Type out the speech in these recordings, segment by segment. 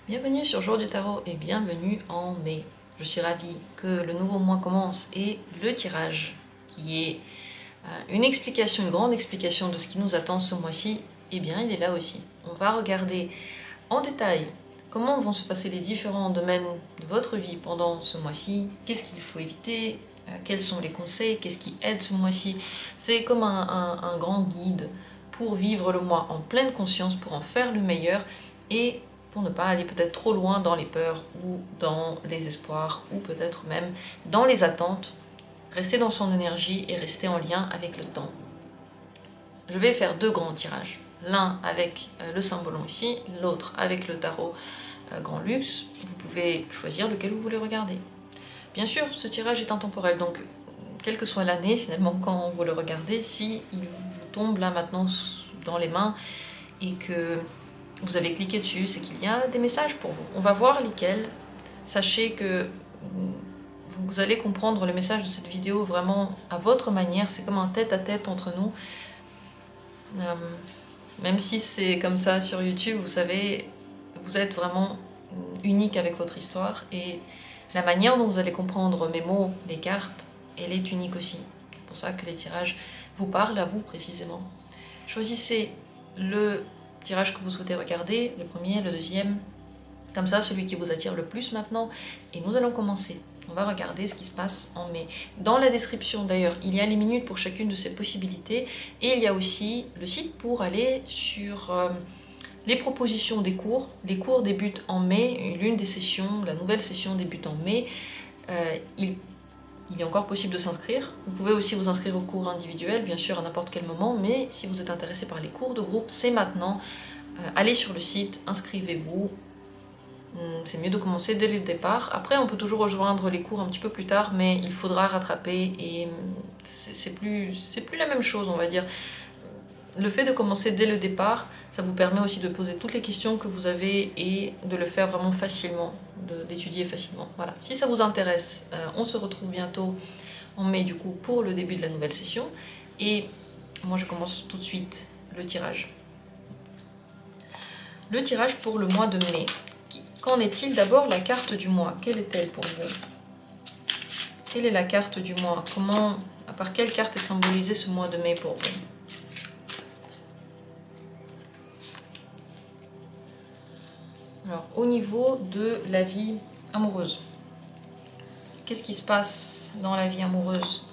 Bienvenue sur Jour du Tarot et bienvenue en mai. Je suis ravie que le nouveau mois commence et le tirage, qui est une explication, une grande explication de ce qui nous attend ce mois-ci, eh bien il est là aussi. On va regarder en détail comment vont se passer les différents domaines de votre vie pendant ce mois-ci, qu'est-ce qu'il faut éviter, quels sont les conseils, qu'est-ce qui aide ce mois-ci. C'est comme un grand guide pour vivre le mois en pleine conscience, pour en faire le meilleur et pour ne pas aller peut-être trop loin dans les peurs ou dans les espoirs ou peut-être même dans les attentes. Rester dans son énergie et rester en lien avec le temps. Je vais faire deux grands tirages. L'un avec le symbolon ici, l'autre avec le tarot Grand Luxe. Vous pouvez choisir lequel vous voulez regarder. Bien sûr, ce tirage est intemporel, donc quelle que soit l'année finalement quand vous le regardez, si il vous tombe là maintenant dans les mains et que vous avez cliqué dessus, c'est qu'il y a des messages pour vous. On va voir lesquels. Sachez que vous allez comprendre le message de cette vidéo vraiment à votre manière. C'est comme un tête-à-tête entre nous. Même si c'est comme ça sur YouTube, vous savez, vous êtes vraiment unique avec votre histoire. Et la manière dont vous allez comprendre mes mots, les cartes, elle est unique aussi. C'est pour ça que les tirages vous parlent à vous précisément. Choisissez le tirage que vous souhaitez regarder, le premier, le deuxième, comme ça celui qui vous attire le plus maintenant, et nous allons commencer. On va regarder ce qui se passe en mai. Dans la description d'ailleurs, il y a les minutes pour chacune de ces possibilités, et il y a aussi le site pour aller sur les propositions des cours. Les cours débutent en mai, l'une des sessions, la nouvelle session débute en mai. Il est encore possible de s'inscrire. Vous pouvez aussi vous inscrire aux cours individuels, bien sûr, à n'importe quel moment, mais si vous êtes intéressé par les cours de groupe, c'est maintenant. Allez sur le site, inscrivez-vous. C'est mieux de commencer dès le départ. Après, on peut toujours rejoindre les cours un petit peu plus tard, mais il faudra rattraper et c'est plus la même chose, on va dire. Le fait de commencer dès le départ, ça vous permet aussi de poser toutes les questions que vous avez et de le faire vraiment facilement, d'étudier facilement. Voilà. Si ça vous intéresse, on se retrouve bientôt en mai du coup pour le début de la nouvelle session. Et moi je commence tout de suite le tirage. Le tirage pour le mois de mai. Qu'en est-il? D'abord la carte du mois. Quelle est-elle pour vous? Quelle est la carte du mois? Par quelle carte est symbolisé ce mois de mai pour vous? Alors, au niveau de la vie amoureuse, qu'est-ce qui se passe dans la vie amoureuse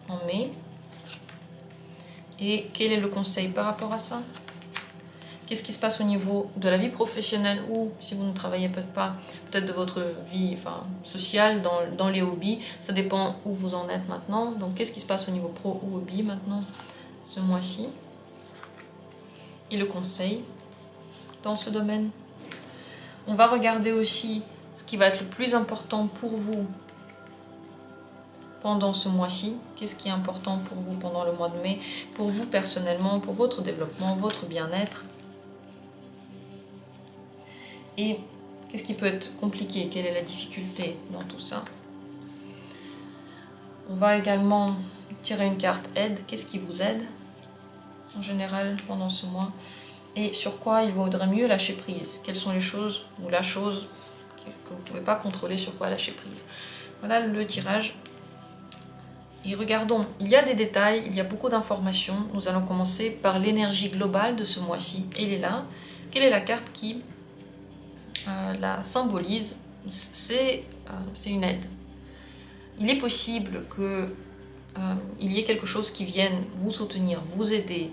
en mai? Et quel est le conseil par rapport à ça? Qu'est-ce qui se passe au niveau de la vie professionnelle ou, si vous ne travaillez pas, peut-être de votre vie sociale, dans les hobbies? Ça dépend où vous en êtes maintenant. Donc, qu'est-ce qui se passe au niveau pro ou hobby maintenant, ce mois-ci? Et le conseil dans ce domaine? On va regarder aussi ce qui va être le plus important pour vous pendant ce mois-ci. Qu'est-ce qui est important pour vous pendant le mois de mai, pour vous personnellement, pour votre développement, votre bien-être. Et qu'est-ce qui peut être compliqué, quelle est la difficulté dans tout ça. On va également tirer une carte aide. Qu'est-ce qui vous aide en général pendant ce mois? Et sur quoi il vaudrait mieux lâcher prise? Quelles sont les choses ou la chose que vous ne pouvez pas contrôler, sur quoi lâcher prise? Voilà le tirage. Et regardons, il y a des détails, il y a beaucoup d'informations. Nous allons commencer par l'énergie globale de ce mois-ci. Elle est là. Quelle est la carte qui la symbolise? C'est une aide. Il est possible qu'il y ait quelque chose qui vienne vous soutenir, vous aider.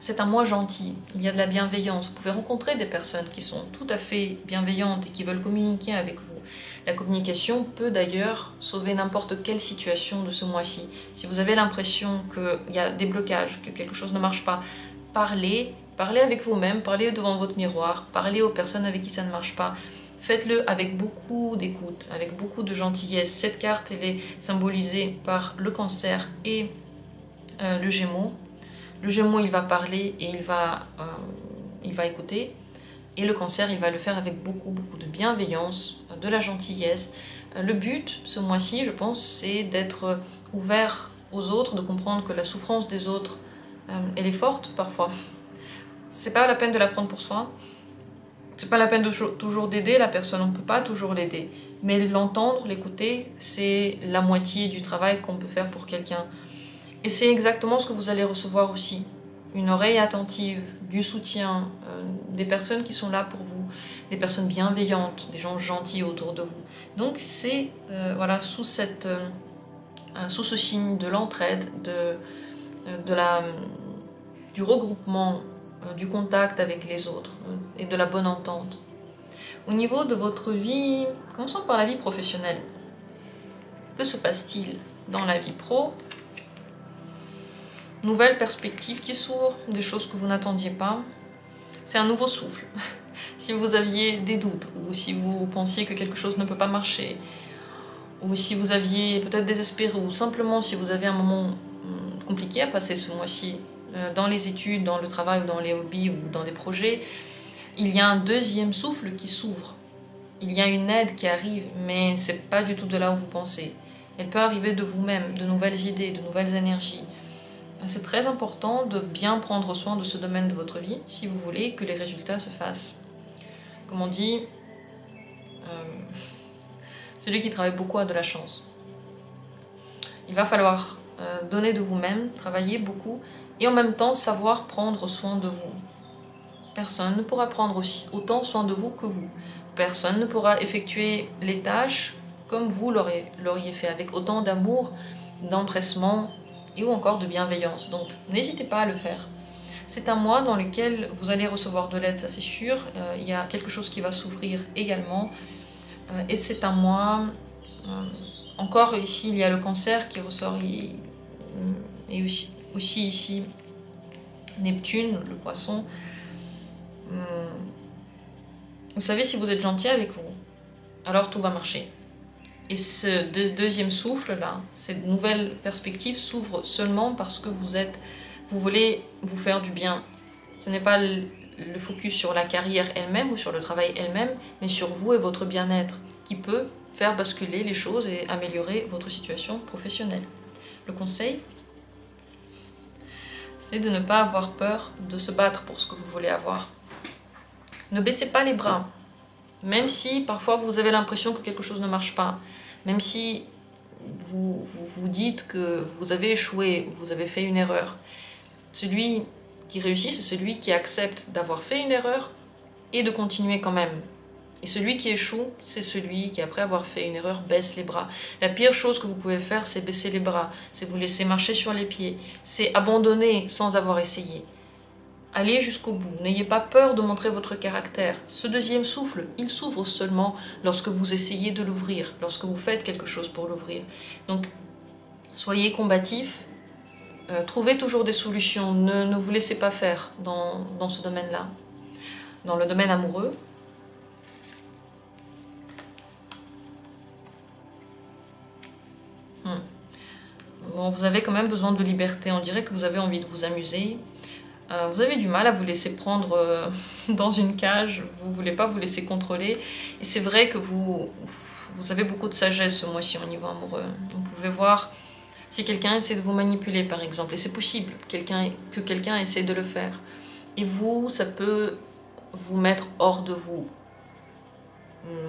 C'est un mois gentil, il y a de la bienveillance. Vous pouvez rencontrer des personnes qui sont tout à fait bienveillantes et qui veulent communiquer avec vous. La communication peut d'ailleurs sauver n'importe quelle situation de ce mois-ci. Si vous avez l'impression qu'il y a des blocages, que quelque chose ne marche pas, parlez avec vous-même, parlez devant votre miroir, parlez aux personnes avec qui ça ne marche pas. Faites-le avec beaucoup d'écoute, avec beaucoup de gentillesse. Cette carte, elle est symbolisée par le Cancer et le Gémeaux. Le Gémeaux, il va parler et il va écouter. Et le Cancer, il va le faire avec beaucoup de bienveillance, de la gentillesse. Le but, ce mois-ci, je pense, c'est d'être ouvert aux autres, de comprendre que la souffrance des autres, elle est forte parfois. C'est pas la peine de la prendre pour soi. c'est pas la peine de toujours d'aider la personne, on ne peut pas toujours l'aider. Mais l'entendre, l'écouter, c'est la moitié du travail qu'on peut faire pour quelqu'un. Et c'est exactement ce que vous allez recevoir aussi. Une oreille attentive, du soutien, des personnes qui sont là pour vous, des personnes bienveillantes, des gens gentils autour de vous. Donc c'est voilà, sous ce signe de l'entraide, du regroupement, du contact avec les autres et de la bonne entente. Au niveau de votre vie, commençons par la vie professionnelle. Que se passe-t-il dans la vie pro? Nouvelles perspectives qui s'ouvrent, des choses que vous n'attendiez pas. C'est un nouveau souffle. Si vous aviez des doutes, ou si vous pensiez que quelque chose ne peut pas marcher, ou si vous aviez peut-être désespéré, ou simplement si vous avez un moment compliqué à passer ce mois-ci, dans les études, dans le travail, ou dans les hobbies, ou dans des projets, il y a un deuxième souffle qui s'ouvre. Il y a une aide qui arrive, mais c'est pas du tout de là où vous pensez. Elle peut arriver de vous-même, de nouvelles idées, de nouvelles énergies. C'est très important de bien prendre soin de ce domaine de votre vie si vous voulez que les résultats se fassent. Comme on dit, celui qui travaille beaucoup a de la chance. Il va falloir donner de vous-même, travailler beaucoup et en même temps savoir prendre soin de vous. Personne ne pourra prendre autant soin de vous que vous. Personne ne pourra effectuer les tâches comme vous l'auriez fait, avec autant d'amour, d'empressement et ou encore de bienveillance. Donc n'hésitez pas à le faire. C'est un mois dans lequel vous allez recevoir de l'aide, ça c'est sûr. Il y a quelque chose qui va s'ouvrir également. Et c'est un mois... encore ici, il y a le cancer qui ressort. Et aussi ici, Neptune, le poisson. Vous savez, si vous êtes gentil avec vous, alors tout va marcher. Et ce deuxième souffle-là, cette nouvelle perspective s'ouvre seulement parce que vous voulez vous faire du bien. Ce n'est pas le focus sur la carrière elle-même ou sur le travail elle-même, mais sur vous et votre bien-être, qui peut faire basculer les choses et améliorer votre situation professionnelle. Le conseil, c'est de ne pas avoir peur de se battre pour ce que vous voulez avoir. Ne baissez pas les bras. Même si parfois vous avez l'impression que quelque chose ne marche pas, même si vous vous dites que vous avez échoué, vous avez fait une erreur, celui qui réussit, c'est celui qui accepte d'avoir fait une erreur et de continuer quand même. Et celui qui échoue, c'est celui qui, après avoir fait une erreur, baisse les bras. La pire chose que vous pouvez faire, c'est baisser les bras, c'est vous laisser marcher sur les pieds, c'est abandonner sans avoir essayé. Allez jusqu'au bout, n'ayez pas peur de montrer votre caractère. Ce deuxième souffle, il s'ouvre seulement lorsque vous essayez de l'ouvrir, lorsque vous faites quelque chose pour l'ouvrir. Donc, soyez combatifs, trouvez toujours des solutions, ne vous laissez pas faire dans ce domaine-là. Dans le domaine amoureux, bon, vous avez quand même besoin de liberté, on dirait que vous avez envie de vous amuser. Vous avez du mal à vous laisser prendre dans une cage, vous ne voulez pas vous laisser contrôler. Et c'est vrai que vous avez beaucoup de sagesse ce mois-ci au niveau amoureux. Vous pouvez voir si quelqu'un essaie de vous manipuler par exemple, et c'est possible que quelqu'un essaie de le faire. Et vous, ça peut vous mettre hors de vous.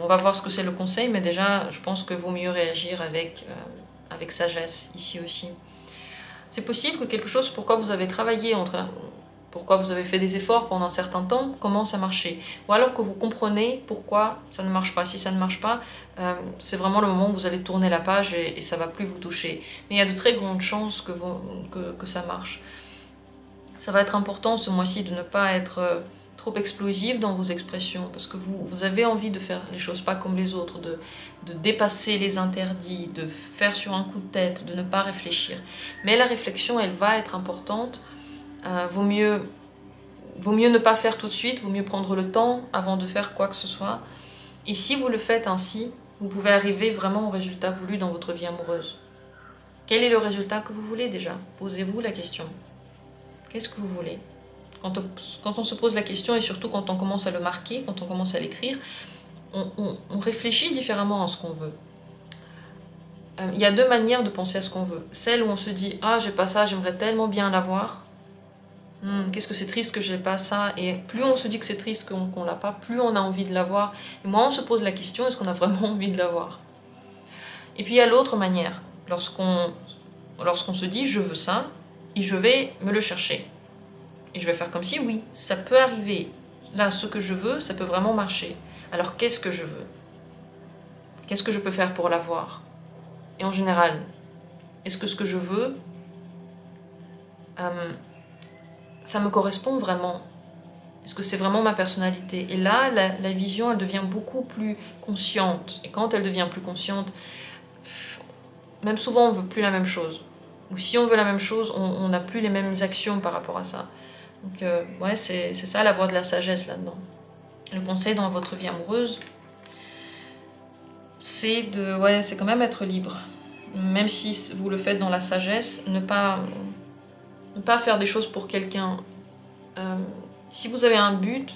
On va voir ce que c'est le conseil, mais déjà je pense que vaut mieux réagir avec sagesse ici aussi. C'est possible que quelque chose pourquoi vous avez travaillé pourquoi vous avez fait des efforts pendant un certain temps, commence à marcher. Ou alors que vous comprenez pourquoi ça ne marche pas. Si ça ne marche pas, c'est vraiment le moment où vous allez tourner la page et ça ne va plus vous toucher. Mais il y a de très grandes chances que ça marche. Ça va être important ce mois-ci de ne pas être trop explosif dans vos expressions, parce que vous avez envie de faire les choses pas comme les autres, de dépasser les interdits, de faire sur un coup de tête, de ne pas réfléchir. Mais la réflexion, elle va être importante. Vaut mieux ne pas faire tout de suite, vaut mieux prendre le temps avant de faire quoi que ce soit. Et si vous le faites ainsi, vous pouvez arriver vraiment au résultat voulu dans votre vie amoureuse. Quel est le résultat que vous voulez déjà? Posez-vous la question. Qu'est-ce que vous voulez? Quand on se pose la question et surtout quand on commence à le marquer, quand on commence à l'écrire, on réfléchit différemment à ce qu'on veut. Il y a deux manières de penser à ce qu'on veut. Celle où on se dit « Ah, j'ai pas ça, j'aimerais tellement bien l'avoir ». Qu'est-ce que c'est triste que j'ai pas ça. Et plus on se dit que c'est triste qu'on l'a pas, plus on a envie de l'avoir. Et moins on se pose la question, est-ce qu'on a vraiment envie de l'avoir? Et puis il y a l'autre manière. Lorsqu'on se dit je veux ça, et je vais me le chercher. Et je vais faire comme si oui, ça peut arriver. Là, ce que je veux, ça peut vraiment marcher. Alors qu'est-ce que je veux? Qu'est-ce que je peux faire pour l'avoir? Et en général, est-ce que ce que je veux, ça me correspond vraiment? Est-ce que c'est vraiment ma personnalité? Et là, la vision, elle devient beaucoup plus consciente. Et quand elle devient plus consciente, même souvent, on ne veut plus la même chose. Ou si on veut la même chose, on n'a plus les mêmes actions par rapport à ça. Donc, ouais, c'est ça la voie de la sagesse là-dedans. Le conseil dans votre vie amoureuse, c'est quand même être libre. Même si vous le faites dans la sagesse, ne pas faire des choses pour quelqu'un. Si vous avez un but,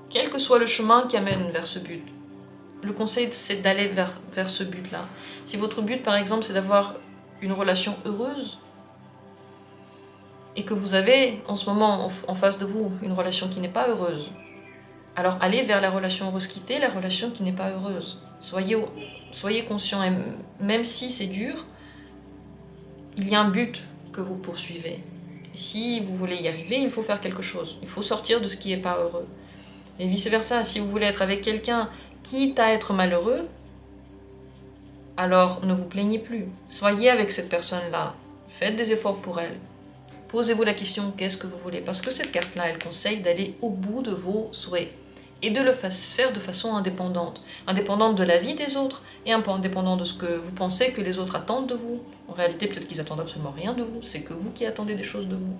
quel que soit le chemin qui amène vers ce but, le conseil c'est d'aller vers ce but-là. Si votre but par exemple c'est d'avoir une relation heureuse, et que vous avez en ce moment en face de vous une relation qui n'est pas heureuse, alors allez vers la relation heureuse, quittez la relation qui n'est pas heureuse. Soyez conscient, et même si c'est dur, il y a un but que vous poursuivez. Et si vous voulez y arriver, il faut faire quelque chose. Il faut sortir de ce qui n'est pas heureux. Et vice-versa, si vous voulez être avec quelqu'un quitte à être malheureux, alors ne vous plaignez plus. Soyez avec cette personne-là. Faites des efforts pour elle. Posez-vous la question, qu'est-ce que vous voulez? Parce que cette carte-là, elle conseille d'aller au bout de vos souhaits. Et de le faire de façon indépendante. Indépendante de la vie des autres et indépendante de ce que vous pensez que les autres attendent de vous. En réalité, peut-être qu'ils attendent absolument rien de vous. C'est que vous qui attendez des choses de vous.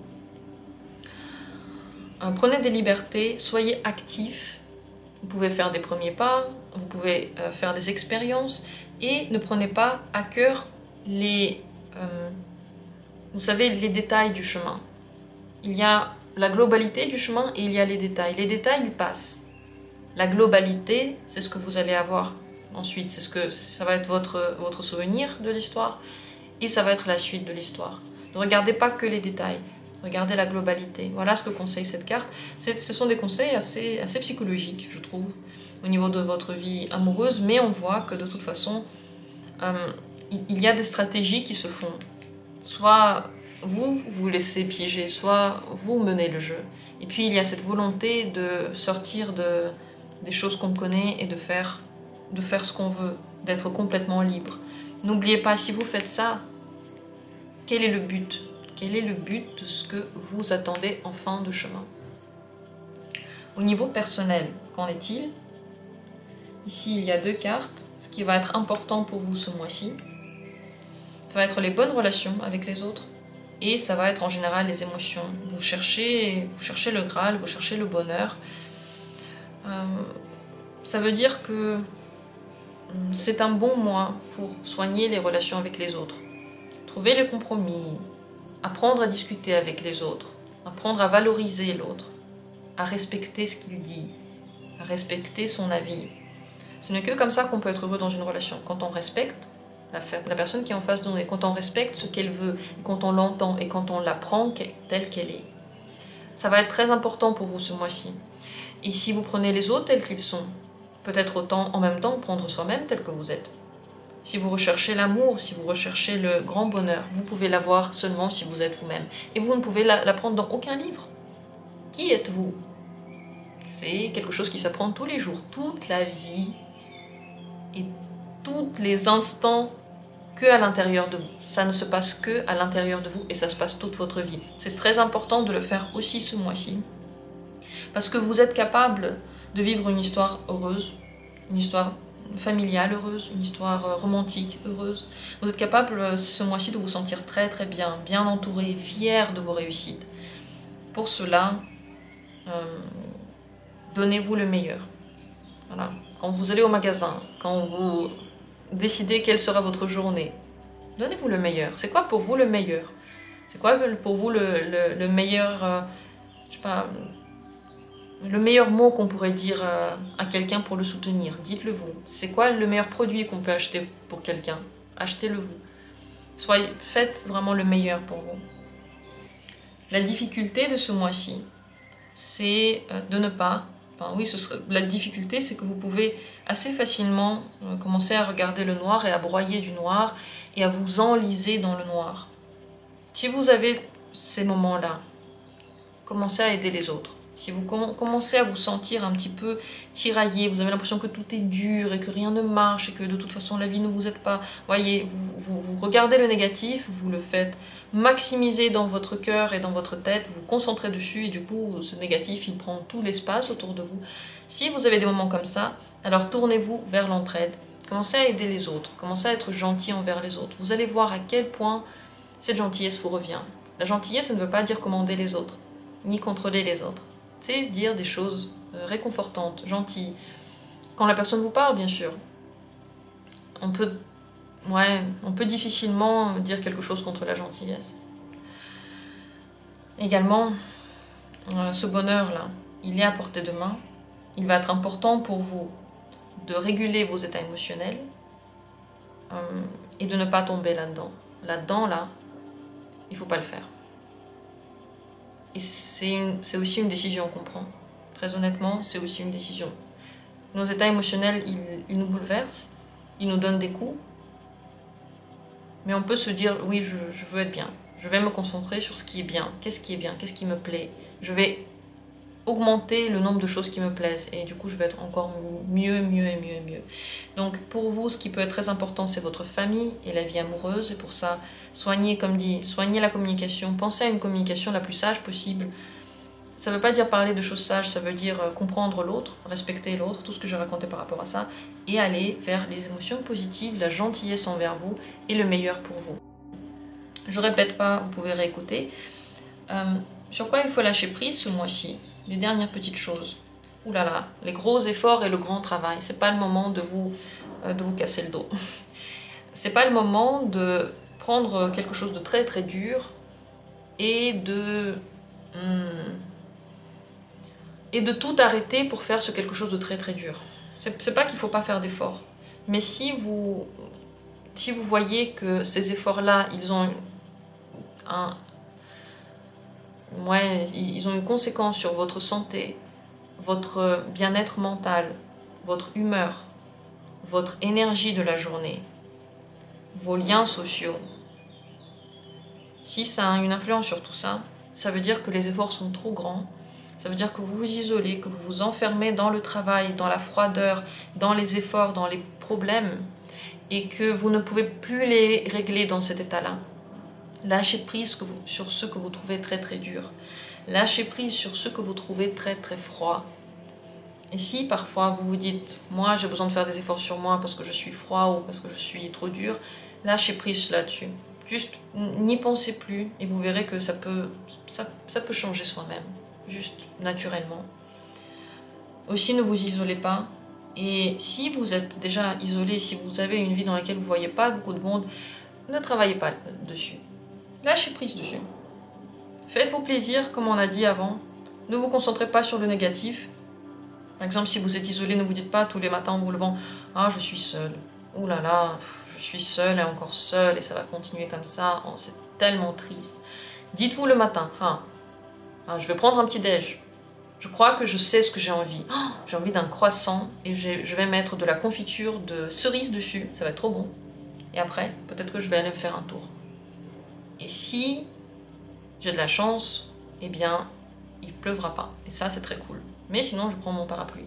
Prenez des libertés, soyez actifs. Vous pouvez faire des premiers pas, vous pouvez faire des expériences. Et ne prenez pas à cœur vous savez, les détails du chemin. Il y a la globalité du chemin et il y a les détails. Les détails, ils passent. La globalité, c'est ce que vous allez avoir ensuite. Ça va être votre souvenir de l'histoire et ça va être la suite de l'histoire. Ne regardez pas que les détails. Regardez la globalité. Voilà ce que conseille cette carte. Ce sont des conseils assez psychologiques, je trouve, au niveau de votre vie amoureuse. Mais on voit que de toute façon, il y a des stratégies qui se font. Soit vous laissez piéger, soit vous menez le jeu. Et puis il y a cette volonté de sortir des choses qu'on connaît et de faire ce qu'on veut, d'être complètement libre. N'oubliez pas, si vous faites ça, quel est le but? Quel est le but de ce que vous attendez en fin de chemin? Au niveau personnel, qu'en est-il? Ici, il y a 2 cartes. Ce qui va être important pour vous ce mois-ci, ça va être les bonnes relations avec les autres et ça va être en général les émotions. Vous cherchez le Graal, vous cherchez le bonheur. Ça veut dire que c'est un bon mois pour soigner les relations avec les autres. Trouver le compromis, apprendre à discuter avec les autres, apprendre à valoriser l'autre, à respecter ce qu'il dit, à respecter son avis. Ce n'est que comme ça qu'on peut être heureux dans une relation. Quand on respecte la personne qui est en face de nous, et quand on respecte ce qu'elle veut, et quand on l'entend, et quand on la prend telle qu'elle est. Ça va être très important pour vous ce mois-ci. Et si vous prenez les autres tels qu'ils sont, peut-être autant en même temps prendre soi-même tel que vous êtes. Si vous recherchez l'amour, si vous recherchez le grand bonheur, vous pouvez l'avoir seulement si vous êtes vous-même. Et vous ne pouvez l'apprendre dans aucun livre. Qui êtes-vous? C'est quelque chose qui s'apprend tous les jours, toute la vie et tous les instants que à l'intérieur de vous. Ça ne se passe que à l'intérieur de vous et ça se passe toute votre vie. C'est très important de le faire aussi ce mois-ci. Parce que vous êtes capable de vivre une histoire heureuse, une histoire familiale heureuse, une histoire romantique heureuse. Vous êtes capable ce mois-ci de vous sentir très très bien, bien entouré, fier de vos réussites. Pour cela, donnez-vous le meilleur. Voilà. Quand vous allez au magasin, quand vous décidez quelle sera votre journée, donnez-vous le meilleur. C'est quoi pour vous le meilleur? C'est quoi pour vous le meilleur, je sais pas, le meilleur mot qu'on pourrait dire à quelqu'un pour le soutenir? Dites-le vous. C'est quoi le meilleur produit qu'on peut acheter pour quelqu'un? Achetez-le vous. Faites vraiment le meilleur pour vous. La difficulté de ce mois-ci, c'est de ne pas... Enfin oui, la difficulté, c'est que vous pouvez assez facilement commencer à regarder le noir et à broyer du noir et à vous enliser dans le noir. Si vous avez ces moments-là, commencez à aider les autres. Si vous commencez à vous sentir un petit peu tiraillé, vous avez l'impression que tout est dur et que rien ne marche et que de toute façon la vie ne vous aide pas. Voyez, vous regardez le négatif, vous le faites maximiser dans votre cœur et dans votre tête, vous vous concentrez dessus et du coup ce négatif il prend tout l'espace autour de vous. Si vous avez des moments comme ça, alors tournez-vous vers l'entraide. Commencez à aider les autres, commencez à être gentil envers les autres. Vous allez voir à quel point cette gentillesse vous revient. La gentillesse, ça ne veut pas dire commander les autres, ni contrôler les autres. C'est dire des choses réconfortantes, gentilles. Quand la personne vous parle, bien sûr. On peut difficilement dire quelque chose contre la gentillesse. Également, ce bonheur-là, il est à portée de main. Il va être important pour vous de réguler vos états émotionnels et de ne pas tomber là-dedans. Là-dedans, il ne faut pas le faire. Et c'est aussi une décision qu'on prend. Très honnêtement, c'est aussi une décision. Nos états émotionnels, ils nous bouleversent, ils nous donnent des coups. Mais on peut se dire, oui, je veux être bien. Je vais me concentrer sur ce qui est bien. Qu'est-ce qui est bien? Qu'est-ce qui me plaît? Je vais augmenter le nombre de choses qui me plaisent. Et du coup, je vais être encore mieux. Donc, pour vous, ce qui peut être très important, c'est votre famille et la vie amoureuse. Et pour ça, soignez, comme dit, soignez la communication. Pensez à une communication la plus sage possible. Ça ne veut pas dire parler de choses sages, ça veut dire comprendre l'autre, respecter l'autre, tout ce que j'ai raconté par rapport à ça, et aller vers les émotions positives, la gentillesse envers vous et le meilleur pour vous. Je répète pas, vous pouvez réécouter. Sur quoi il faut lâcher prise ce mois-ci? Les dernières petites choses. Ouh là là, les gros efforts et le grand travail. C'est pas le moment de vous casser le dos. C'est pas le moment de prendre quelque chose de très très dur et de tout arrêter pour faire ce quelque chose de très très dur. C'est pas qu'il faut pas faire d'efforts. Mais si vous voyez que ces efforts-là, ils ont une conséquence sur votre santé, votre bien-être mental, votre humeur, votre énergie de la journée, vos liens sociaux. Si ça a une influence sur tout ça, ça veut dire que les efforts sont trop grands, ça veut dire que vous vous isolez, que vous vous enfermez dans le travail, dans la froideur, dans les efforts, dans les problèmes, et que vous ne pouvez plus les régler dans cet état-là. Lâchez prise sur ce que vous trouvez très très dur. Lâchez prise sur ce que vous trouvez très très froid. Et si parfois vous vous dites, moi j'ai besoin de faire des efforts sur moi parce que je suis froid ou parce que je suis trop dur, lâchez prise là-dessus. Juste n'y pensez plus et vous verrez que ça peut changer soi-même, juste naturellement. Aussi, ne vous isolez pas. Et si vous êtes déjà isolé, si vous avez une vie dans laquelle vous ne voyez pas beaucoup de monde, ne travaillez pas dessus. Lâchez prise dessus. Faites-vous plaisir, comme on a dit avant. Ne vous concentrez pas sur le négatif. Par exemple, si vous êtes isolé, ne vous dites pas tous les matins en vous levant « Ah, je suis seule. Oh là là, je suis seule et encore seule et ça va continuer comme ça. Oh, c'est tellement triste. » Dites-vous le matin « je vais prendre un petit déj. Je crois que je sais ce que j'ai envie. Oh, j'ai envie d'un croissant et je vais mettre de la confiture de cerise dessus. Ça va être trop bon. Et après, peut-être que je vais aller me faire un tour. Et si j'ai de la chance, eh bien, il ne pleuvra pas. Et ça, c'est très cool. Mais sinon, je prends mon parapluie.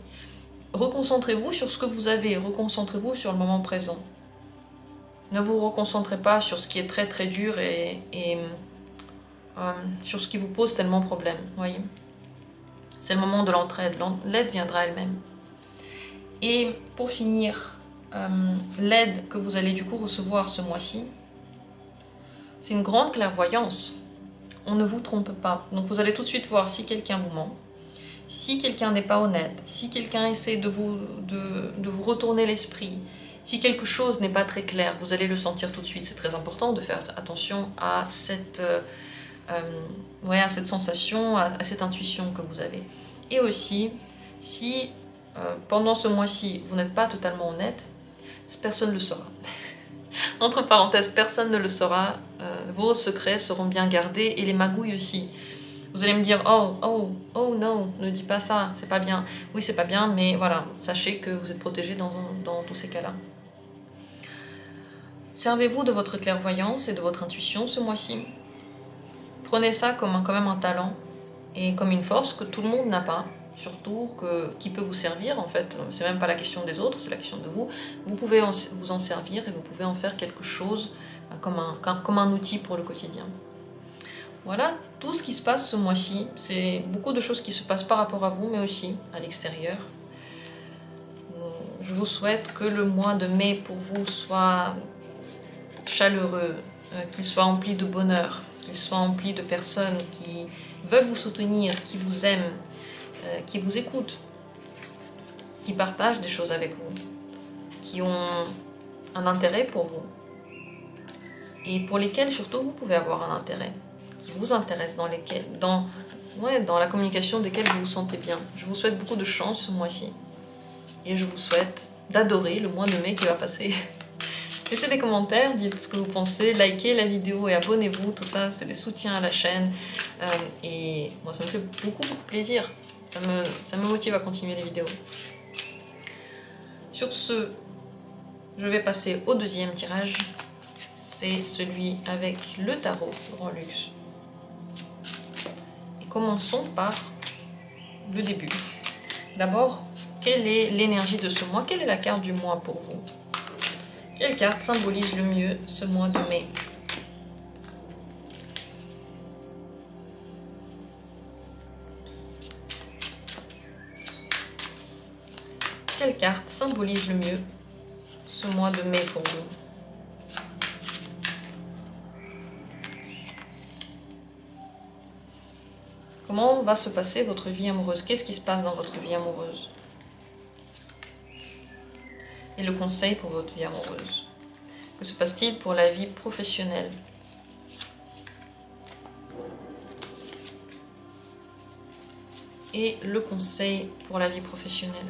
Reconcentrez-vous sur ce que vous avez. Reconcentrez-vous sur le moment présent. Ne vous reconcentrez pas sur ce qui est très très dur et sur ce qui vous pose tellement problème. Voyez, c'est le moment de l'entraide. L'aide viendra elle-même. Et pour finir, l'aide que vous allez du coup recevoir ce mois-ci, c'est une grande clairvoyance. On ne vous trompe pas. Donc vous allez tout de suite voir si quelqu'un vous ment, si quelqu'un n'est pas honnête, si quelqu'un essaie de vous retourner l'esprit, si quelque chose n'est pas très clair, vous allez le sentir tout de suite. C'est très important de faire attention à cette sensation, à cette intuition que vous avez. Et aussi, si pendant ce mois-ci, vous n'êtes pas totalement honnête, personne ne le saura. Entre parenthèses, personne ne le saura. Vos secrets seront bien gardés et les magouilles aussi. Vous allez me dire, oh non, ne dis pas ça, c'est pas bien. Oui, c'est pas bien, mais voilà, sachez que vous êtes protégé dans tous ces cas-là. Servez-vous de votre clairvoyance et de votre intuition ce mois-ci. Prenez ça comme quand même un talent et comme une force que tout le monde n'a pas, surtout qui peut vous servir en fait. C'est même pas la question des autres, c'est la question de vous. Vous pouvez vous en servir et vous pouvez en faire quelque chose comme un outil pour le quotidien. Voilà tout ce qui se passe ce mois-ci. C'est beaucoup de choses qui se passent par rapport à vous, mais aussi à l'extérieur. Je vous souhaite que le mois de mai pour vous soit chaleureux, qu'il soit empli de bonheur, qu'il soit empli de personnes qui veulent vous soutenir, qui vous aiment, qui vous écoutent, qui partagent des choses avec vous, qui ont un intérêt pour vous et pour lesquels surtout vous pouvez avoir un intérêt, qui vous intéresse, dans la communication desquelles vous vous sentez bien. Je vous souhaite beaucoup de chance ce mois-ci et je vous souhaite d'adorer le mois de mai qui va passer. Laissez des commentaires, dites ce que vous pensez, likez la vidéo et abonnez-vous, tout ça c'est des soutiens à la chaîne et moi ça me fait beaucoup plaisir, ça me motive à continuer les vidéos. Sur ce, je vais passer au deuxième tirage, c'est celui avec le tarot Grand Luxe. Et commençons par le début. D'abord, quelle est l'énergie de ce mois? Quelle est la carte du mois pour vous? Quelle carte symbolise le mieux ce mois de mai? Quelle carte symbolise le mieux ce mois de mai pour vous? Comment va se passer votre vie amoureuse? Qu'est-ce qui se passe dans votre vie amoureuse? Et le conseil pour votre vie amoureuse. Que se passe-t-il pour la vie professionnelle? Et le conseil pour la vie professionnelle.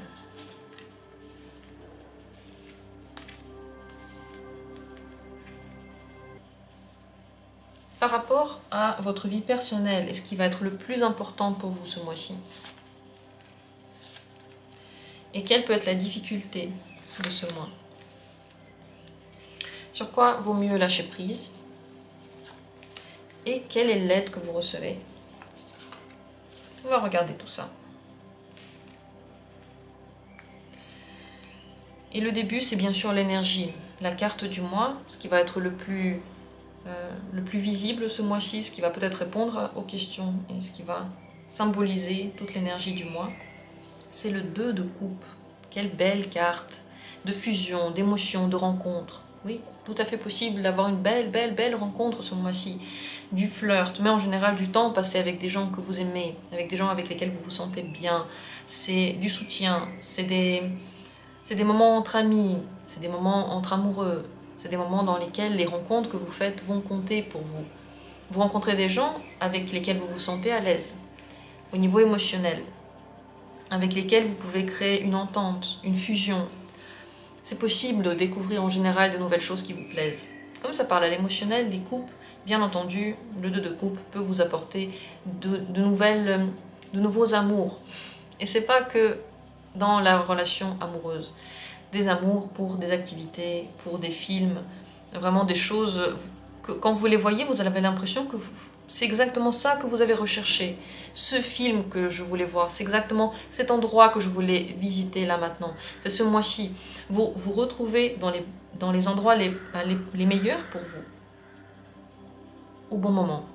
Par rapport à votre vie personnelle, est-ce qui va être le plus important pour vous ce mois-ci? Et quelle peut être la difficulté de ce mois? Sur quoi vaut mieux lâcher prise? Et quelle est l'aide que vous recevez? On va regarder tout ça. Et le début, c'est bien sûr l'énergie. La carte du mois, ce qui va être le plus visible ce mois-ci, ce qui va peut-être répondre aux questions et ce qui va symboliser toute l'énergie du mois, c'est le 2 de coupe. Quelle belle carte de fusion, d'émotion, de rencontre. Oui, tout à fait possible d'avoir une belle rencontre ce mois-ci. Du flirt, mais en général du temps passé avec des gens que vous aimez, avec des gens avec lesquels vous vous sentez bien. C'est du soutien, c'est des moments entre amis, c'est des moments entre amoureux, c'est des moments dans lesquels les rencontres que vous faites vont compter pour vous. Vous rencontrez des gens avec lesquels vous vous sentez à l'aise, au niveau émotionnel, avec lesquels vous pouvez créer une entente, une fusion. C'est possible de découvrir en général de nouvelles choses qui vous plaisent. Comme ça parle à l'émotionnel, les coupes, bien entendu, le 2 de coupe peut vous apporter de nouveaux amours. Et c'est pas que dans la relation amoureuse. Des amours pour des activités, pour des films, vraiment des choses que quand vous les voyez, vous avez l'impression que c'est exactement ça que vous avez recherché. Ce film que je voulais voir, c'est exactement cet endroit que je voulais visiter là maintenant. C'est ce mois-ci. Vous vous retrouvez dans les endroits les meilleurs pour vous, au bon moment.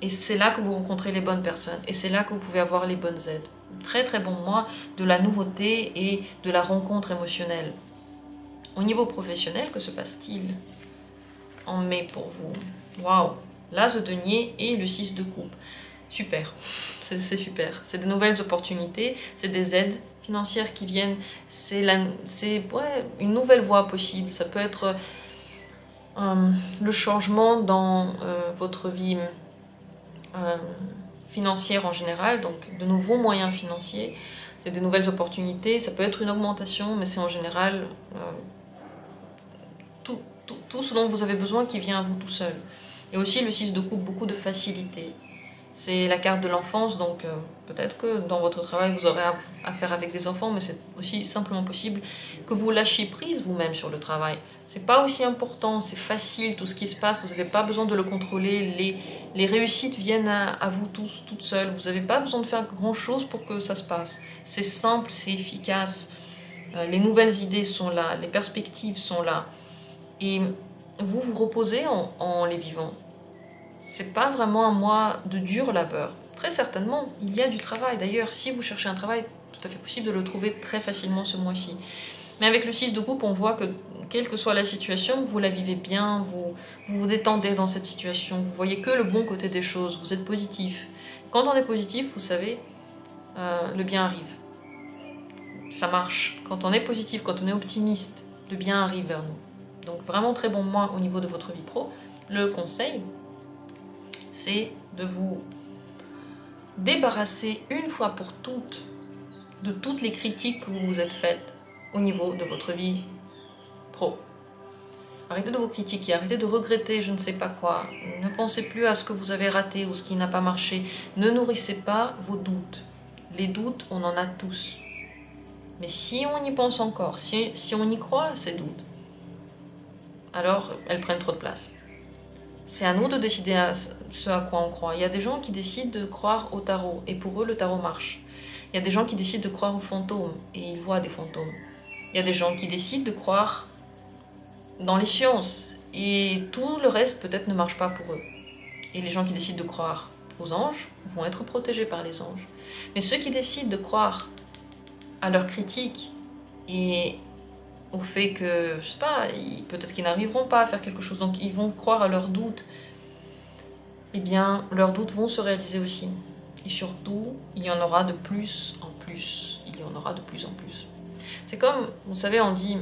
Et c'est là que vous rencontrez les bonnes personnes. Et c'est là que vous pouvez avoir les bonnes aides. Très bon mois de la nouveauté et de la rencontre émotionnelle. Au niveau professionnel, que se passe-t-il en mai pour vous? Waouh! L'As de denier et le 6 de coupe. Super, c'est super. C'est de nouvelles opportunités, c'est des aides financières qui viennent. C'est une nouvelle voie possible. Ça peut être le changement dans votre vie financière en général, donc de nouveaux moyens financiers, c'est des nouvelles opportunités, ça peut être une augmentation, mais c'est en général tout ce dont vous avez besoin qui vient à vous tout seul. Et aussi le 6 de coupe, beaucoup de facilité. C'est la carte de l'enfance, donc peut-être que dans votre travail vous aurez affaire avec des enfants, mais c'est aussi simplement possible que vous lâchiez prise vous-même sur le travail. C'est pas aussi important, c'est facile tout ce qui se passe, vous n'avez pas besoin de le contrôler, les réussites viennent à vous tous, toutes seules, vous n'avez pas besoin de faire grand-chose pour que ça se passe. C'est simple, c'est efficace, les nouvelles idées sont là, les perspectives sont là, et vous vous reposez en les vivant. C'est pas vraiment un mois de dur labeur. Très certainement, il y a du travail. D'ailleurs, si vous cherchez un travail, tout à fait possible de le trouver très facilement ce mois-ci. Mais avec le 6 de coupe, on voit que, quelle que soit la situation, vous la vivez bien, vous vous détendez dans cette situation, vous voyez que le bon côté des choses, vous êtes positif. Quand on est positif, vous savez, le bien arrive. Ça marche. Quand on est positif, quand on est optimiste, le bien arrive vers nous. Donc vraiment très bon mois au niveau de votre vie pro. Le conseil, c'est de vous débarrasser une fois pour toutes de toutes les critiques que vous vous êtes faites au niveau de votre vie pro. Arrêtez de vous critiquer, arrêtez de regretter je ne sais pas quoi, ne pensez plus à ce que vous avez raté ou ce qui n'a pas marché, ne nourrissez pas vos doutes. Les doutes, on en a tous. Mais si on y pense encore, si on y croit à ces doutes, alors elles prennent trop de place. C'est à nous de décider ce à quoi on croit. Il y a des gens qui décident de croire au tarot, et pour eux, le tarot marche. Il y a des gens qui décident de croire aux fantômes, et ils voient des fantômes. Il y a des gens qui décident de croire dans les sciences, et tout le reste peut-être ne marche pas pour eux. Et les gens qui décident de croire aux anges vont être protégés par les anges. Mais ceux qui décident de croire à leurs critiques, et au fait que, je sais pas, peut-être qu'ils n'arriveront pas à faire quelque chose, donc ils vont croire à leurs doutes, eh bien, leurs doutes vont se réaliser aussi. Et surtout, il y en aura de plus en plus. Il y en aura de plus en plus. C'est comme, vous savez, on dit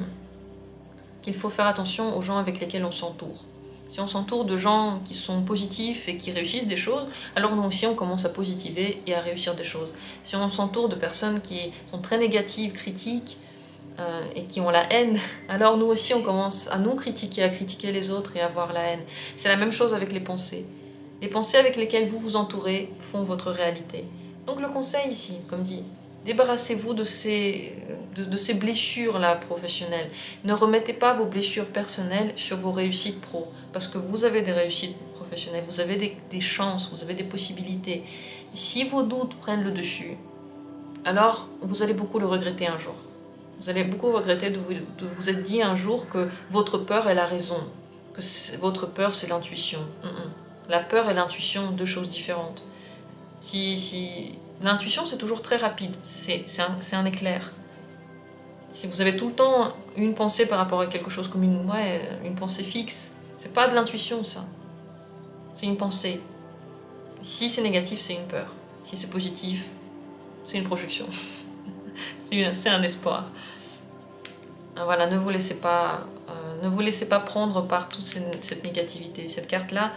qu'il faut faire attention aux gens avec lesquels on s'entoure. Si on s'entoure de gens qui sont positifs et qui réussissent des choses, alors nous aussi on commence à positiver et à réussir des choses. Si on s'entoure de personnes qui sont très négatives, critiques, et qui ont la haine, alors nous aussi on commence à nous critiquer, à critiquer les autres et à avoir la haine. C'est la même chose avec les pensées. Les pensées avec lesquelles vous vous entourez font votre réalité. Donc le conseil ici, comme dit, débarrassez-vous de ces blessures-là professionnelles. Ne remettez pas vos blessures personnelles sur vos réussites pro, parce que vous avez des réussites professionnelles, vous avez des chances, vous avez des possibilités. Si vos doutes prennent le dessus, alors vous allez beaucoup le regretter un jour. Vous allez beaucoup regretter de vous être dit un jour que votre peur est la raison, que votre peur c'est l'intuition. La peur et l'intuition, deux choses différentes. L'intuition c'est toujours très rapide, c'est un éclair. Si vous avez tout le temps une pensée par rapport à quelque chose comme une pensée fixe, c'est pas de l'intuition ça, c'est une pensée. Si c'est négatif, c'est une peur. Si c'est positif, c'est une projection. C'est un espoir. Voilà, ne vous laissez pas prendre par toute cette négativité. Cette carte-là,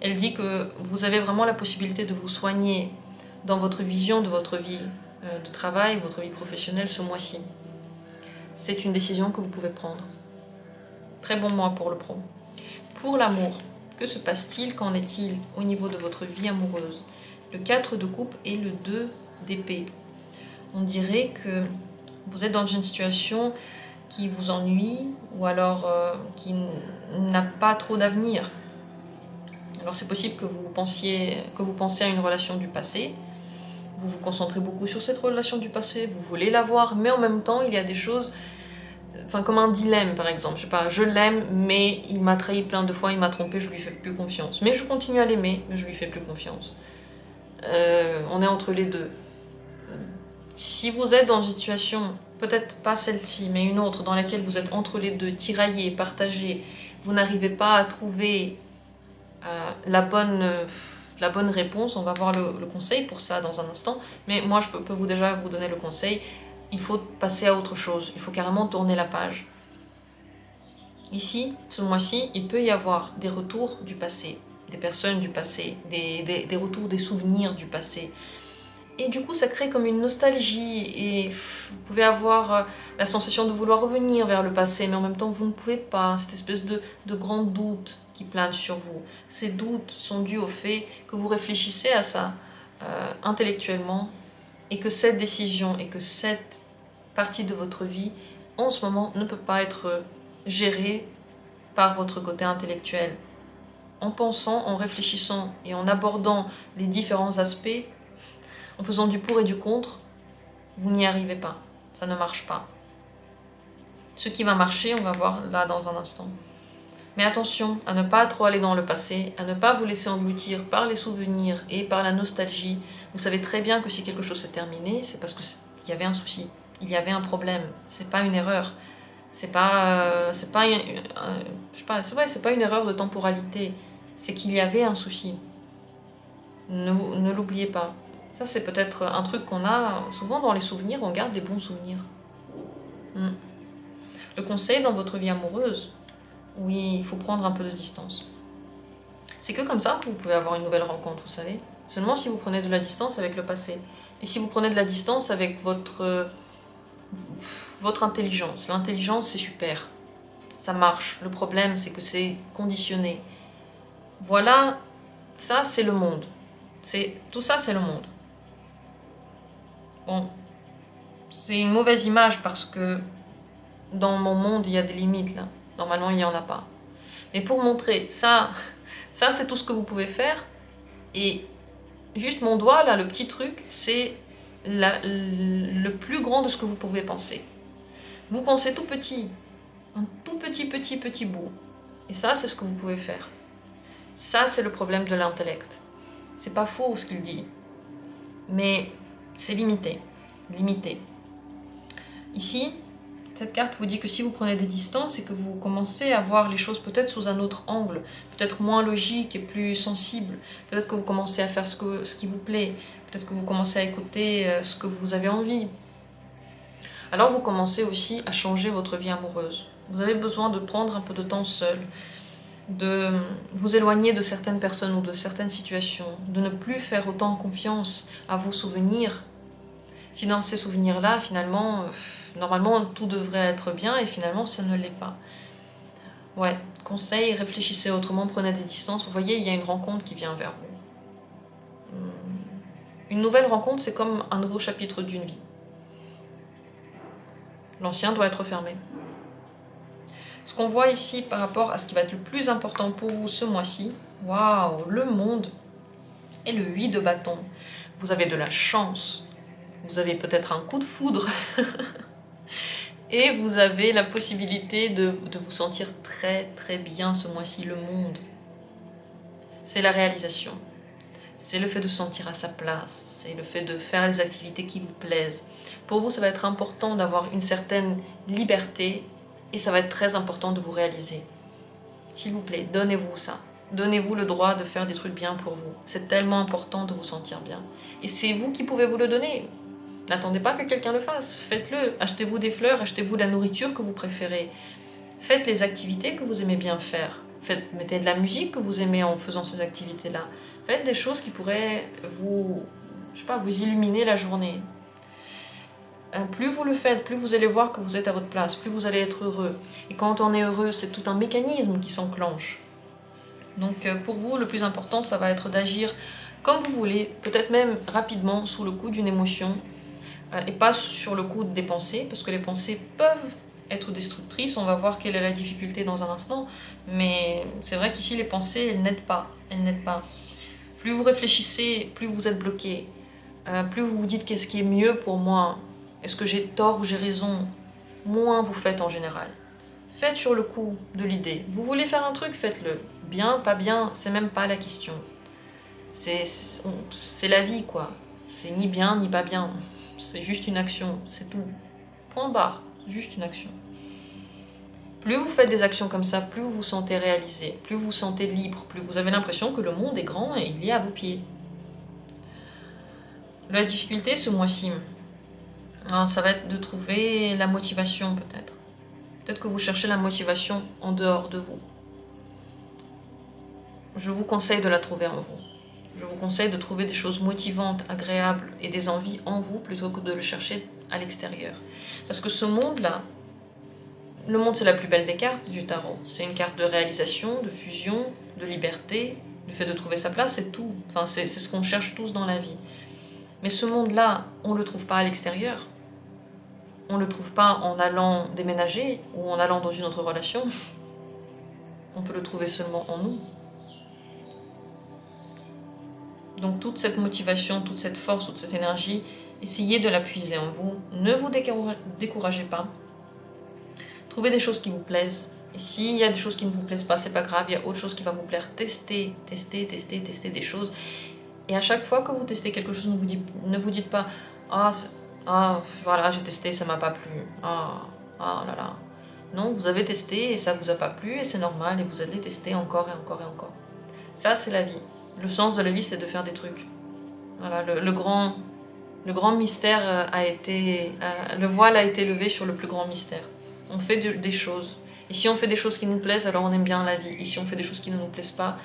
elle dit que vous avez vraiment la possibilité de vous soigner dans votre vision de votre vie de travail, votre vie professionnelle ce mois-ci. C'est une décision que vous pouvez prendre. Très bon mois pour le pro. Pour l'amour, que se passe-t-il, qu'en est-il au niveau de votre vie amoureuse? Le 4 de coupe et le 2 d'épée. On dirait que vous êtes dans une situation qui vous ennuie ou alors qui n'a pas trop d'avenir. Alors c'est possible que vous pensiez à une relation du passé, vous vous concentrez beaucoup sur cette relation du passé, vous voulez la voir, mais en même temps il y a des choses, comme un dilemme par exemple, je sais pas, je l'aime mais il m'a trahi plein de fois, il m'a trompé, je lui fais plus confiance. Mais je continue à l'aimer, mais je lui fais plus confiance. On est entre les deux. Si vous êtes dans une situation, peut-être pas celle-ci, mais une autre, dans laquelle vous êtes entre les deux, tiraillé, partagé, vous n'arrivez pas à trouver la bonne réponse, on va voir le conseil pour ça dans un instant, mais moi je peux déjà vous donner le conseil, il faut passer à autre chose, il faut carrément tourner la page. Ici, ce mois-ci, il peut y avoir des retours du passé, des personnes du passé, des retours des souvenirs du passé. Et du coup, ça crée comme une nostalgie et vous pouvez avoir la sensation de vouloir revenir vers le passé, mais en même temps, vous ne pouvez pas. Cette espèce de grand doute qui plane sur vous. Ces doutes sont dus au fait que vous réfléchissez à ça intellectuellement et que cette décision et que cette partie de votre vie, en ce moment, ne peut pas être gérée par votre côté intellectuel. En pensant, en réfléchissant et en abordant les différents aspects, en faisant du pour et du contre, vous n'y arrivez pas. Ça ne marche pas. Ce qui va marcher, on va voir là dans un instant. Mais attention à ne pas trop aller dans le passé, à ne pas vous laisser engloutir par les souvenirs et par la nostalgie. Vous savez très bien que si quelque chose s'est terminé, c'est parce qu'il y avait un souci, il y avait un problème. C'est pas une erreur. C'est pas une erreur de temporalité. C'est qu'il y avait un souci. Ne l'oubliez pas. Ça, c'est peut-être un truc qu'on a souvent dans les souvenirs, on garde les bons souvenirs. Le conseil dans votre vie amoureuse, oui, il faut prendre un peu de distance. C'est que comme ça que vous pouvez avoir une nouvelle rencontre, vous savez. Seulement si vous prenez de la distance avec le passé. Et si vous prenez de la distance avec votre intelligence. L'intelligence, c'est super. Ça marche. Le problème, c'est que c'est conditionné. Voilà, ça, c'est le monde. Tout ça, c'est le monde. Bon, c'est une mauvaise image parce que dans mon monde, il y a des limites, là. Normalement, il n'y en a pas. Mais pour montrer, ça c'est tout ce que vous pouvez faire. Et juste mon doigt, là, le petit truc, c'est le plus grand de ce que vous pouvez penser. Vous pensez tout petit. Un tout petit bout. Et ça, c'est ce que vous pouvez faire. Ça, c'est le problème de l'intellect. C'est pas faux ce qu'il dit. Mais c'est limité. Limité. Ici, cette carte vous dit que si vous prenez des distances et que vous commencez à voir les choses peut-être sous un autre angle, peut-être moins logique et plus sensible, peut-être que vous commencez à faire ce qui vous plaît, peut-être que vous commencez à écouter ce que vous avez envie, alors vous commencez aussi à changer votre vie amoureuse. Vous avez besoin de prendre un peu de temps seul, de vous éloigner de certaines personnes ou de certaines situations, de ne plus faire autant confiance à vos souvenirs. Si dans ces souvenirs-là, finalement, normalement, tout devrait être bien et finalement, ça ne l'est pas. Ouais, conseil, réfléchissez autrement, prenez des distances. Vous voyez, il y a une rencontre qui vient vers vous. Une nouvelle rencontre, c'est comme un nouveau chapitre d'une vie. L'ancien doit être fermé. Ce qu'on voit ici par rapport à ce qui va être le plus important pour vous ce mois-ci, waouh, le monde et le 8 de bâton. Vous avez de la chance. Vous avez peut-être un coup de foudre. Et vous avez la possibilité de vous sentir très très bien ce mois-ci, le monde. C'est la réalisation. C'est le fait de se sentir à sa place. C'est le fait de faire les activités qui vous plaisent. Pour vous, ça va être important d'avoir une certaine liberté et ça va être très important de vous réaliser. S'il vous plaît, donnez-vous ça. Donnez-vous le droit de faire des trucs bien pour vous. C'est tellement important de vous sentir bien. Et c'est vous qui pouvez vous le donner. N'attendez pas que quelqu'un le fasse. Faites-le. Achetez-vous des fleurs, achetez-vous la nourriture que vous préférez. Faites les activités que vous aimez bien faire. Mettez de la musique que vous aimez en faisant ces activités-là. Faites des choses qui pourraient vous illuminer la journée. Plus vous le faites, plus vous allez voir que vous êtes à votre place, plus vous allez être heureux. Et quand on est heureux, c'est tout un mécanisme qui s'enclenche. Donc pour vous, le plus important, ça va être d'agir comme vous voulez, peut-être même rapidement, sous le coup d'une émotion, et pas sur le coup des pensées, parce que les pensées peuvent être destructrices. On va voir quelle est la difficulté dans un instant, mais c'est vrai qu'ici, les pensées, elles n'aident pas. Elles n'aident pas. Plus vous réfléchissez, plus vous êtes bloqué, plus vous vous dites qu'est-ce qui est mieux pour moi, est-ce que j'ai tort ou j'ai raison, moins vous faites en général. Faites sur le coup de l'idée. Vous voulez faire un truc, faites-le. Bien, pas bien, c'est même pas la question. C'est la vie, quoi. C'est ni bien, ni pas bien. C'est juste une action, c'est tout. Point barre, juste une action. Plus vous faites des actions comme ça, plus vous vous sentez réalisé, plus vous vous sentez libre, plus vous avez l'impression que le monde est grand et il est à vos pieds. La difficulté ce mois-ci, ça va être de trouver la motivation peut-être. Peut-être que vous cherchez la motivation en dehors de vous. Je vous conseille de la trouver en vous. Je vous conseille de trouver des choses motivantes, agréables et des envies en vous plutôt que de le chercher à l'extérieur. Parce que ce monde-là, le monde c'est la plus belle des cartes du tarot. C'est une carte de réalisation, de fusion, de liberté, le fait de trouver sa place, c'est tout. Enfin, c'est ce qu'on cherche tous dans la vie. Mais ce monde-là, on ne le trouve pas à l'extérieur. On ne le trouve pas en allant déménager ou en allant dans une autre relation. On peut le trouver seulement en nous. Donc toute cette motivation, toute cette force, toute cette énergie, essayez de la puiser en vous. Ne vous découragez pas. Trouvez des choses qui vous plaisent. Et s'il y a des choses qui ne vous plaisent pas, c'est pas grave, il y a autre chose qui va vous plaire. Testez des choses. Et à chaque fois que vous testez quelque chose, ne vous dites pas « Ah, voilà, j'ai testé, ça m'a pas plu. Ah là là. » Non, vous avez testé et ça vous a pas plu et c'est normal et vous allez tester encore et encore et encore. Ça, c'est la vie. Le sens de la vie, c'est de faire des trucs. Voilà, le grand mystère a été... le voile a été levé sur le plus grand mystère. On fait des choses. Et si on fait des choses qui nous plaisent, alors on aime bien la vie. Et si on fait des choses qui ne nous plaisent pas,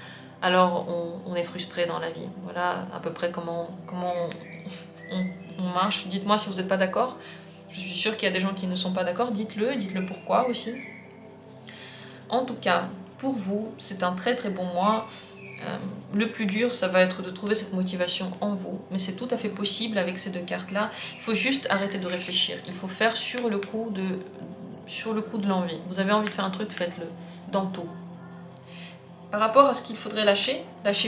alors on est frustré dans la vie. Voilà à peu près comment on marche. Dites-moi si vous n'êtes pas d'accord. Je suis sûre qu'il y a des gens qui ne sont pas d'accord. Dites-le pourquoi aussi. En tout cas, pour vous, c'est un très très bon mois. Le plus dur, ça va être de trouver cette motivation en vous. Mais c'est tout à fait possible avec ces deux cartes-là. Il faut juste arrêter de réfléchir. Il faut faire sur le coup de l'envie. Vous avez envie de faire un truc, faites-le. Dans tout. Par rapport à ce qu'il faudrait lâcher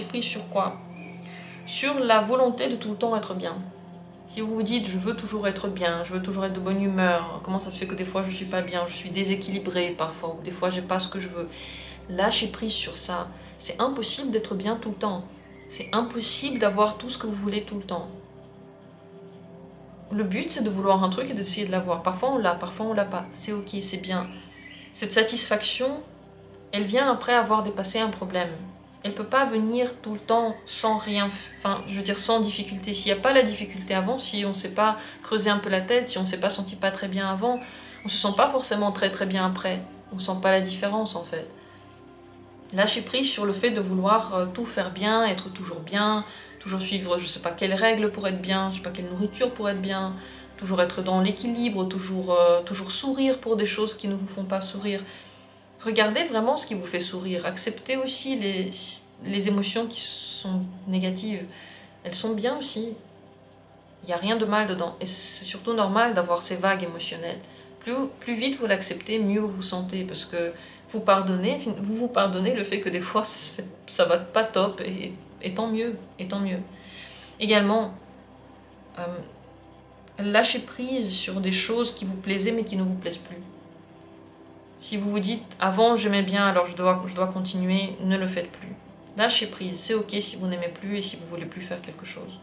prise sur quoi? Sur la volonté de tout le temps être bien. Si vous vous dites, je veux toujours être bien, je veux toujours être de bonne humeur, comment ça se fait que des fois je suis pas bien, je suis déséquilibrée parfois, ou des fois j'ai pas ce que je veux. Lâchez prise sur ça. C'est impossible d'être bien tout le temps. C'est impossible d'avoir tout ce que vous voulez tout le temps. Le but, c'est de vouloir un truc et d'essayer de l'avoir. Parfois on l'a, parfois on l'a pas. C'est ok, c'est bien. Cette satisfaction, elle vient après avoir dépassé un problème. Elle peut pas venir tout le temps sans rien, enfin, je veux dire sans difficulté. S'il n'y a pas la difficulté avant, si on ne s'est pas creusé un peu la tête, si on ne s'est pas senti pas très bien avant, on se sent pas forcément très très bien après. On sent pas la différence en fait. Lâcher prise sur le fait de vouloir tout faire bien, être toujours bien, toujours suivre je sais pas quelles règles pour être bien, je sais pas quelle nourriture pour être bien, toujours être dans l'équilibre, toujours sourire pour des choses qui ne vous font pas sourire. Regardez vraiment ce qui vous fait sourire. Acceptez aussi les émotions qui sont négatives. Elles sont bien aussi. Il n'y a rien de mal dedans. Et c'est surtout normal d'avoir ces vagues émotionnelles. Plus vite vous l'acceptez, mieux vous vous sentez. Parce que vous vous pardonnez le fait que des fois ça va pas top. Et tant mieux. Et tant mieux. Également, lâchez prise sur des choses qui vous plaisaient mais qui ne vous plaisent plus. Si vous vous dites « avant j'aimais bien, alors je dois continuer », ne le faites plus. Lâchez prise, c'est ok si vous n'aimez plus et si vous ne voulez plus faire quelque chose.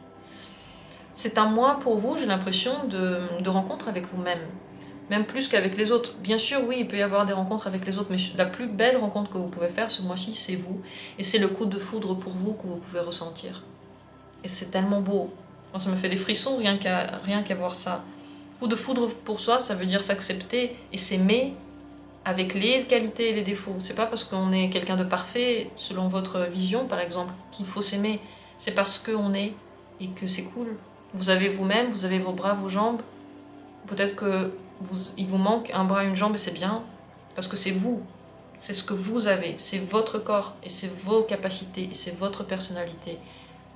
C'est un mois pour vous, j'ai l'impression, de rencontres avec vous-même. Même plus qu'avec les autres. Bien sûr, oui, il peut y avoir des rencontres avec les autres, mais la plus belle rencontre que vous pouvez faire ce mois-ci, c'est vous. Et c'est le coup de foudre pour vous que vous pouvez ressentir. Et c'est tellement beau. Moi, ça me fait des frissons rien qu'à voir ça. Coup de foudre pour soi, ça veut dire s'accepter et s'aimer, avec les qualités et les défauts. C'est pas parce qu'on est quelqu'un de parfait, selon votre vision par exemple, qu'il faut s'aimer. C'est parce qu'on est et que c'est cool. Vous avez vous-même, vous avez vos bras, vos jambes. Peut-être qu'il vous manque un bras, une jambe et c'est bien. Parce que c'est vous. C'est ce que vous avez. C'est votre corps et c'est vos capacités et c'est votre personnalité.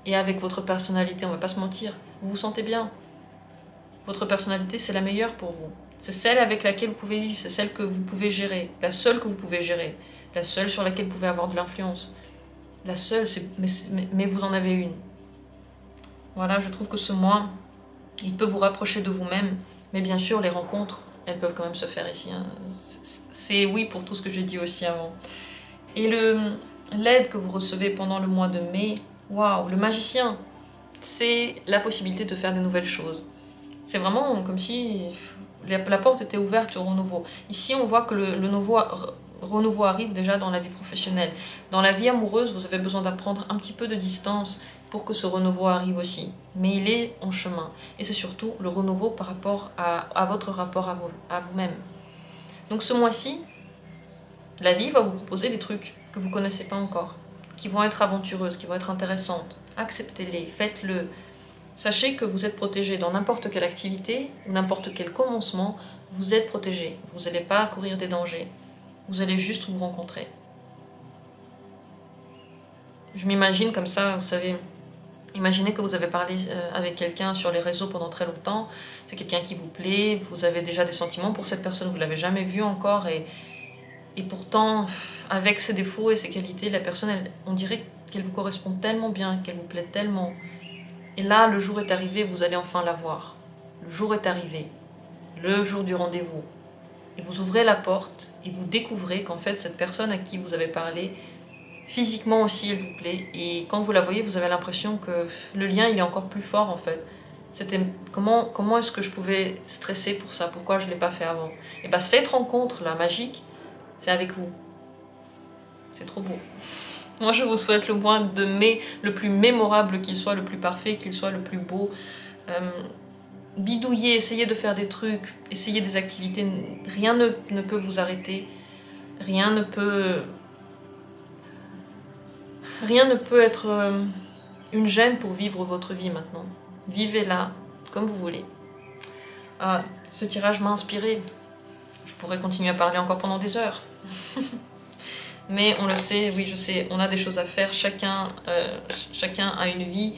Et avec votre personnalité, on va pas se mentir, vous vous sentez bien. Votre personnalité, c'est la meilleure pour vous. C'est celle avec laquelle vous pouvez vivre, c'est celle que vous pouvez gérer, la seule que vous pouvez gérer, la seule sur laquelle vous pouvez avoir de l'influence. La seule, mais vous en avez une. Voilà, je trouve que ce mois, il peut vous rapprocher de vous-même, mais bien sûr, les rencontres, elles peuvent quand même se faire ici. Hein. C'est oui pour tout ce que j'ai dit aussi avant. Et l'aide que vous recevez pendant le mois de mai, waouh, le magicien, c'est la possibilité de faire de nouvelles choses. C'est vraiment comme si la porte était ouverte au renouveau. Ici, on voit que le renouveau arrive déjà dans la vie professionnelle. Dans la vie amoureuse, vous avez besoin d'apprendre un petit peu de distance pour que ce renouveau arrive aussi. Mais il est en chemin. Et c'est surtout le renouveau par rapport à votre rapport à vous-même. Donc ce mois-ci, la vie va vous proposer des trucs que vous ne connaissez pas encore, qui vont être aventureuses, qui vont être intéressantes. acceptez-les, faites-le. Sachez que vous êtes protégé dans n'importe quelle activité ou n'importe quel commencement, vous êtes protégé. Vous n'allez pas courir des dangers. Vous allez juste vous rencontrer. Je m'imagine comme ça, vous savez, imaginez que vous avez parlé avec quelqu'un sur les réseaux pendant très longtemps, c'est quelqu'un qui vous plaît, vous avez déjà des sentiments pour cette personne, vous ne l'avez jamais vue encore, et pourtant, avec ses défauts et ses qualités, la personne, on dirait qu'elle vous correspond tellement bien, qu'elle vous plaît tellement. Et là, le jour est arrivé, vous allez enfin la voir. Le jour est arrivé, le jour du rendez-vous. Et vous ouvrez la porte et vous découvrez qu'en fait, cette personne à qui vous avez parlé, physiquement aussi, elle vous plaît. Et quand vous la voyez, vous avez l'impression que le lien, il est encore plus fort en fait. C'était comment est-ce que je pouvais stresser pour ça? Pourquoi je ne l'ai pas fait avant? Et bien cette rencontre-là, magique, c'est avec vous. C'est trop beau. Moi, je vous souhaite le mois de mai, le plus mémorable qu'il soit, le plus parfait qu'il soit, le plus beau. Bidouillez, essayez de faire des trucs, essayez des activités. Rien ne peut vous arrêter. Rien ne peut être une gêne pour vivre votre vie maintenant. Vivez-la comme vous voulez. Ah, ce tirage m'a inspiré. Je pourrais continuer à parler encore pendant des heures. Mais on le sait, oui je sais, on a des choses à faire, chacun a une vie.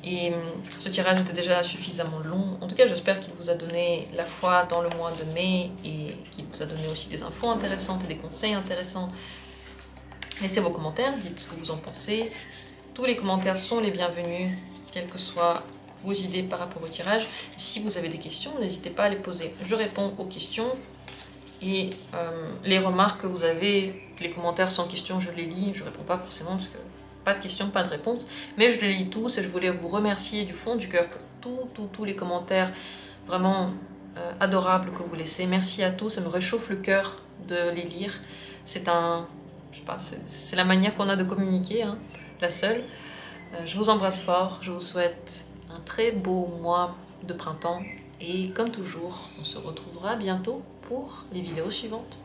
Et ce tirage était déjà suffisamment long. En tout cas, j'espère qu'il vous a donné la foi dans le mois de mai et qu'il vous a donné aussi des infos intéressantes et des conseils intéressants. Laissez vos commentaires, dites ce que vous en pensez. Tous les commentaires sont les bienvenus, quelles que soient vos idées par rapport au tirage. Et si vous avez des questions, n'hésitez pas à les poser. Je réponds aux questions et les remarques que vous avez, les commentaires sans questions, je les lis. Je ne réponds pas forcément parce que pas de questions, pas de réponses, mais je les lis tous et je voulais vous remercier du fond du cœur pour tous les commentaires vraiment adorables que vous laissez. Merci à tous, ça me réchauffe le cœur de les lire. C'est je sais pas, c'est la manière qu'on a de communiquer, hein, la seule. Je vous embrasse fort, je vous souhaite un très beau mois de printemps et comme toujours, on se retrouvera bientôt pour les vidéos suivantes.